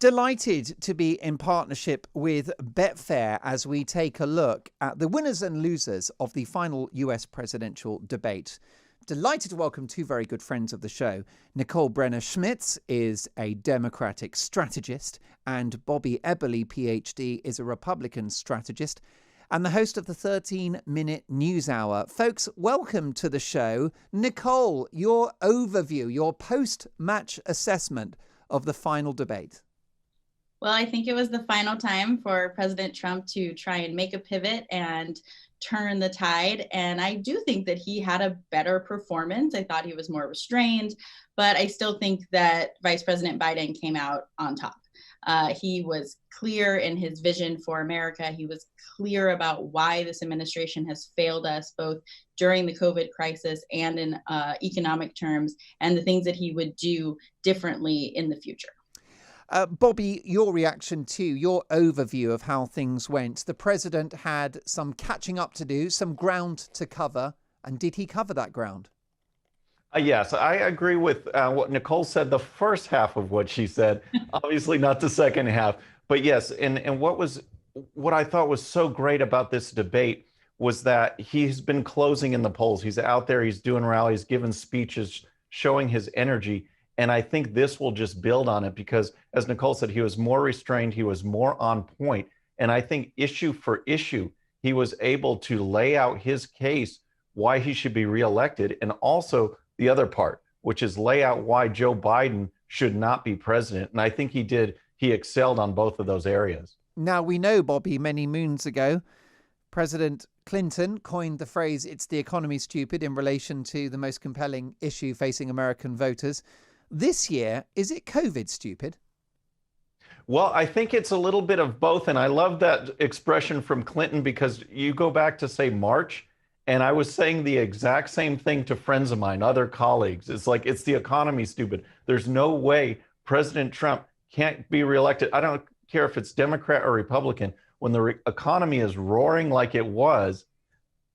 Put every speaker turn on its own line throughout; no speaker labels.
Delighted to be in partnership with Betfair as we take a look at the winners and losers of the final US presidential debate. Delighted to welcome two very good friends of the show. Nicole Brener-Schmitz is a Democratic strategist, and Bobby Eberle, PhD, is a Republican strategist, and the host of the 13-minute news hour. Folks, welcome to the show. Nicole, your overview, your post-match assessment of the final debate.
Well, I think it was the final time for President Trump to try and make a pivot and turn the tide. And I do think that he had a better performance. I thought he was more restrained, but I still think that Vice President Biden came out on top. He was clear in his vision for America. He was clear about why this administration has failed us, both during the COVID crisis and in economic terms, and the things that he would do differently in the future.
Bobby, your reaction to your overview of how things went. The president had some catching up to do, some ground to cover. And did he cover that ground?
Yes, I agree with what Nicole said, the first half of what she said, obviously not the second half. But yes, and what I thought was so great about this debate was that he's been closing in the polls. He's out there, he's doing rallies, giving speeches, showing his energy. And I think this will just build on it because, as Nicole said, he was more restrained, he was more on point. And I think issue for issue, he was able to lay out his case why he should be reelected, and also the other part, which is lay out why Joe Biden should not be president. And I think he excelled on both of those areas.
Now, we know, Bobby, many moons ago, President Clinton coined the phrase, "It's the economy, stupid," in relation to the most compelling issue facing American voters. This year, is it COVID stupid?
Well, I think it's a little bit of both. And I love that expression from Clinton because you go back to, say, March, and I was saying the exact same thing to friends of mine, other colleagues. It's like, it's the economy, stupid. There's no way President Trump can't be reelected. I don't care if it's Democrat or Republican. When the economy is roaring like it was,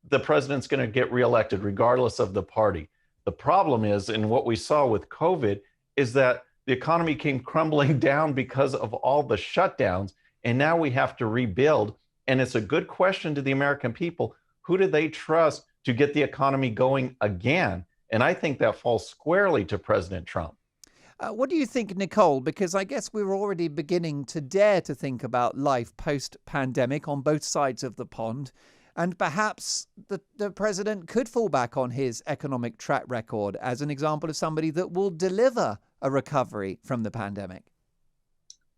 the president's going to get reelected regardless of the party. The problem is, and what we saw with COVID, is that the economy came crumbling down because of all the shutdowns, and now we have to rebuild. And it's a good question to the American people. Who do they trust to get the economy going again? And I think that falls squarely to President Trump.
What do you think, Nicole? Because I guess we're already beginning to dare to think about life post-pandemic on both sides of the pond. And perhaps the president could fall back on his economic track record as an example of somebody that will deliver a recovery from the pandemic.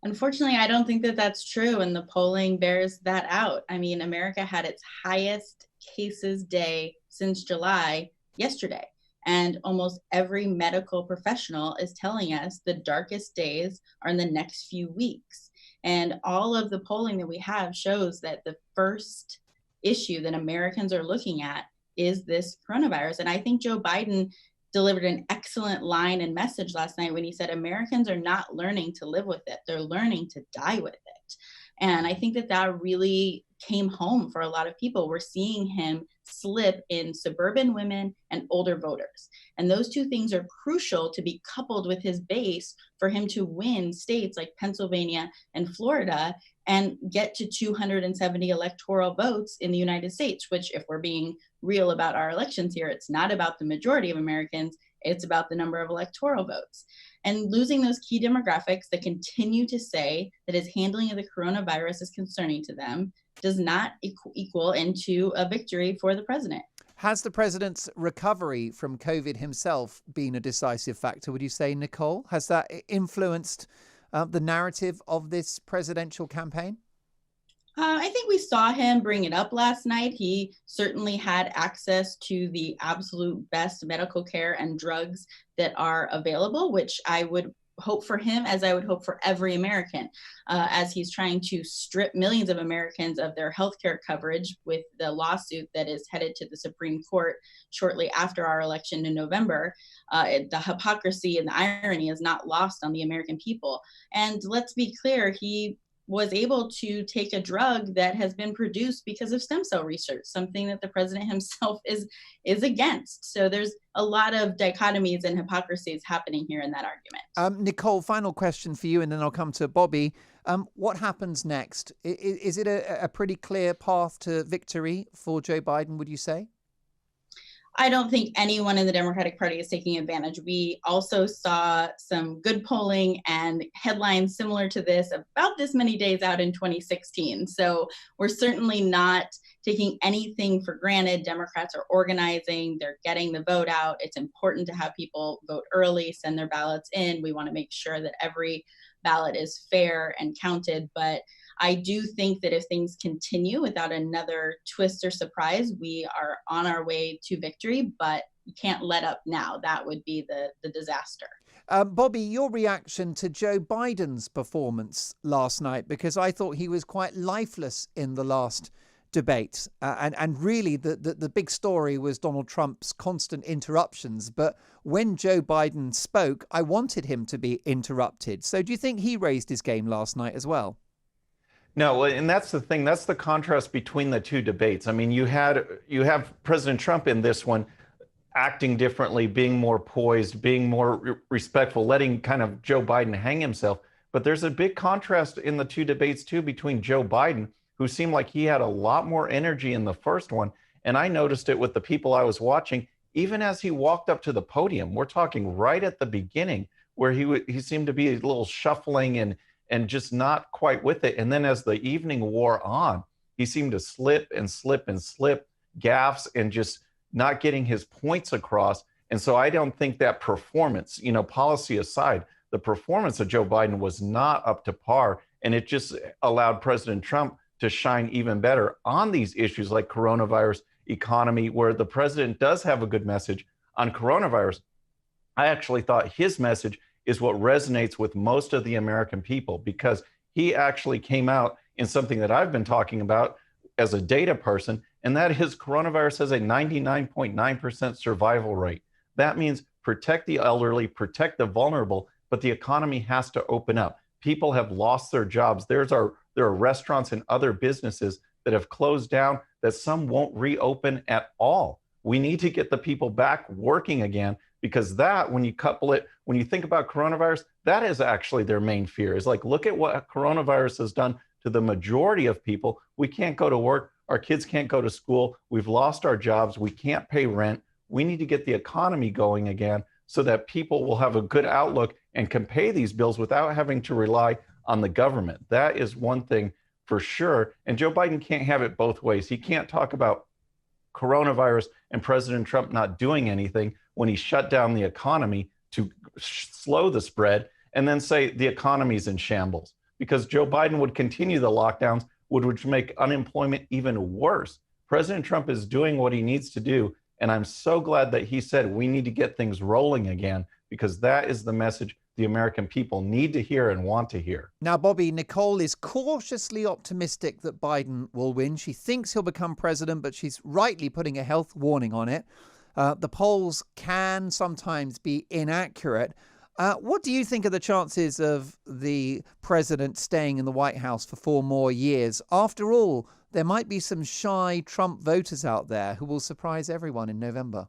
Unfortunately, I don't think that that's true, and the polling bears that out. I mean, America had its highest cases day since July yesterday, and almost every medical professional is telling us the darkest days are in the next few weeks. And all of the polling that we have shows that the first issue that Americans are looking at is this coronavirus. And I think Joe Biden delivered an excellent line and message last night when he said Americans are not learning to live with it, they're learning to die with it. And I think that that really came home for a lot of people. We're seeing him slip in suburban women and older voters. And those two things are crucial to be coupled with his base for him to win states like Pennsylvania and Florida and get to 270 electoral votes in the United States, which, if we're being real about our elections here, it's not about the majority of Americans, it's about the number of electoral votes. And losing those key demographics that continue to say that his handling of the coronavirus is concerning to them does not equal into a victory for the president.
Has the president's recovery from COVID himself been a decisive factor, would you say, Nicole? Has that influenced the narrative of this presidential campaign?
I think we saw him bring it up last night. He certainly had access to the absolute best medical care and drugs that are available, which I would hope for him, as I would hope for every American, as he's trying to strip millions of Americans of their healthcare coverage with the lawsuit that is headed to the Supreme Court shortly after our election in November. The hypocrisy and the irony is not lost on the American people. And let's be clear, he was able to take a drug that has been produced because of stem cell research, something that the president himself is against. So there's a lot of dichotomies and hypocrisies happening here in that argument.
Nicole, final question for you, and then I'll come to Bobby. What happens next? Is it a pretty clear path to victory for Joe Biden, would you say?
I don't think anyone in the Democratic Party is taking advantage. We also saw some good polling and headlines similar to this about this many days out in 2016. So we're certainly not taking anything for granted. Democrats are organizing, they're getting the vote out. It's important to have people vote early, send their ballots in. We want to make sure that every ballot is fair and counted. But I do think that if things continue without another twist or surprise, we are on our way to victory, but you can't let up now. That would be the disaster.
Bobby, your reaction to Joe Biden's performance last night, because I thought he was quite lifeless in the last debate. And really, the big story was Donald Trump's constant interruptions. But when Joe Biden spoke, I wanted him to be interrupted. So do you think he raised his game last night as well?
No, and that's the thing. That's the contrast between the two debates. I mean, you have President Trump in this one acting differently, being more poised, being more respectful, letting kind of Joe Biden hang himself. But there's a big contrast in the two debates, too, between Joe Biden, who seemed like he had a lot more energy in the first one. And I noticed it with the people I was watching, even as he walked up to the podium. We're talking right at the beginning, where he seemed to be a little shuffling and just not quite with it. And then as the evening wore on, he seemed to slip and slip and slip, gaffes, and just not getting his points across. And so I don't think that performance, policy aside, the performance of Joe Biden was not up to par. And it just allowed President Trump to shine even better on these issues like coronavirus, economy, where the president does have a good message on coronavirus. I actually thought his message is what resonates with most of the American people, because he actually came out in something that I've been talking about as a data person, and that is coronavirus has a 99.9% survival rate. That means protect the elderly, protect the vulnerable, but the economy has to open up. People have lost their jobs. There are restaurants and other businesses that have closed down, that some won't reopen at all. We need to get the people back working again, because that, when you couple it, when you think about coronavirus, that is actually their main fear, is like, look at what coronavirus has done to the majority of people. We can't go to work. Our kids can't go to school. We've lost our jobs. We can't pay rent. We need to get the economy going again so that people will have a good outlook and can pay these bills without having to rely on the government. That is one thing for sure. And Joe Biden can't have it both ways. He can't talk about coronavirus and President Trump not doing anything when he shut down the economy to slow the spread, and then say the economy's in shambles, because Joe Biden would continue the lockdowns, which make unemployment even worse. President Trump is doing what he needs to do, and I'm so glad that he said we need to get things rolling again, because that is the message the American people need to hear and want to hear.
Now, Bobby, Nicole is cautiously optimistic that Biden will win. She thinks he'll become president, but she's rightly putting a health warning on it. The polls can sometimes be inaccurate. What do you think are the chances of the president staying in the White House for 4 more years? After all, there might be some shy Trump voters out there who will surprise everyone in November.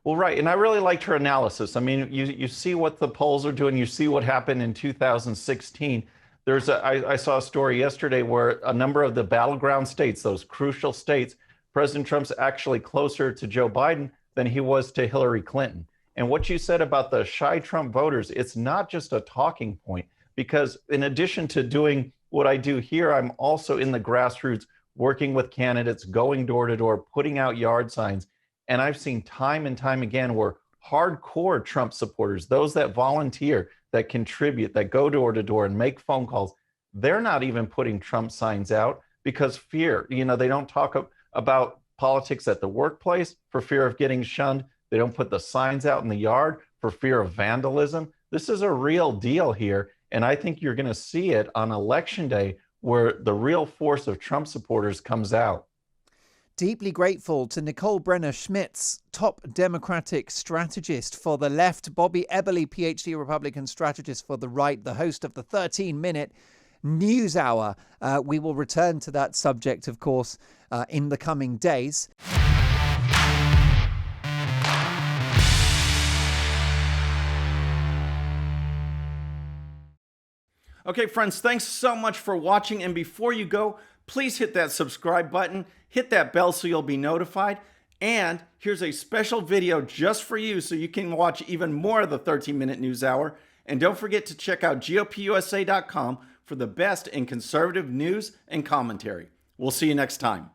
Well, right. And I really liked her analysis. I mean, you see what the polls are doing. You see what happened in 2016. I saw a story yesterday where a number of the battleground states, those crucial states, President Trump's actually closer to Joe Biden than he was to Hillary Clinton. And what you said about the shy Trump voters, it's not just a talking point, because in addition to doing what I do here, I'm also in the grassroots, working with candidates, going door to door, putting out yard signs. And I've seen time and time again where hardcore Trump supporters, those that volunteer, that contribute, that go door to door and make phone calls, they're not even putting Trump signs out because fear. They don't talk about politics at the workplace for fear of getting shunned. They don't put the signs out in the yard for fear of vandalism. This is a real deal here. And I think you're going to see it on Election Day, where the real force of Trump supporters comes out.
Deeply grateful to Nicole Brener-Schmitz, top Democratic strategist for the left, Bobby Eberle, PhD Republican strategist for the right, the host of the 13-minute News Hour. We will return to that subject, of course, in the coming days.
Okay, friends, thanks so much for watching. And before you go, please hit that subscribe button, hit that bell so you'll be notified. And here's a special video just for you so you can watch even more of the 13-minute news hour. And don't forget to check out GOPUSA.com for the best in conservative news and commentary. We'll see you next time.